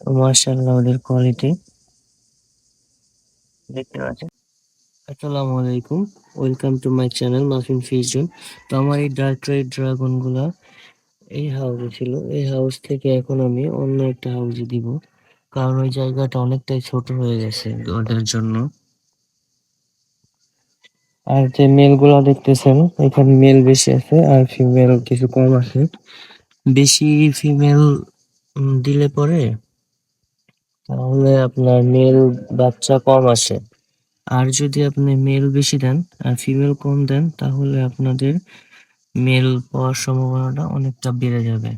মাশাআল্লাহ ওদের কোয়ালিটি দেখতে পাচ্ছেন। আসসালামু আলাইকুম, welcome to my channel muffin fusion. তো আমার এই ডার্ক রাইড ড্রাগন গুলা এই হাউসে ছিল, এই হাউস থেকে এখন আমি অন্য একটা হাউসে দিব, কারণ ওই জায়গাটা অনেকটাই ছোট হয়ে গেছে ওদের জন্য। আর যে মেল গুলা দেখতেছেন, এখানে মেল বেশি আছে আর ফিমেল কিছু কম আছে। বেশি ফিমেল দিলে পরে তাহলে আপনার মেল বাচ্চা কম আসে, আর যদি আপনি মেল বেশি দেন আর ফিমেল কম দেন তাহলে আপনাদের মেল পাওয়ার সম্ভাবনাটা অনেকটা বেড়ে যাবে।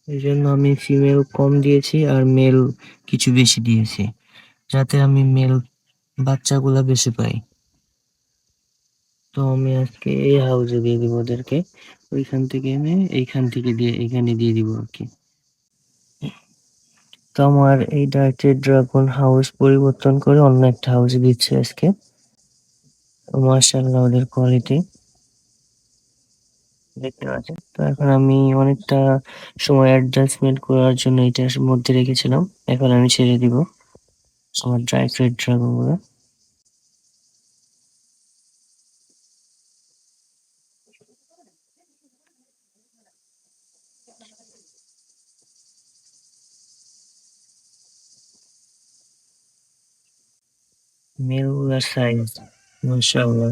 এই জন্য আমি ফিমেল কম দিয়েছি আর মেল কিছু বেশি দিয়েছি, যাতে আমি মেল বাচ্চাগুলা বেশি পাই। তো আমি আজকে এই হাউসে দিয়ে দিব ওদেরকে, ওইখান থেকে এনে এইখান থেকে দিয়ে এখানে দিয়ে দিব আর কি। তো আমার এই ডার্টেড ড্রাগন হাউস পরিবর্তন করে অন্য একটা হাউসে দিচ্ছে আজকে। মাশাআল্লাহ ওদের কোয়ালিটি দেখতে পাচ্ছেন। তো এখন আমি অনেকটা সময় অ্যাডজাস্টমেন্ট করার জন্য এটার মধ্যে রেখেছিলাম, এখন আমি ছেড়ে দিব আমার ড্রাই ফ্রুট ড্রাগন গুলো। মেলগুলার সাইজ মাশাআল্লাহ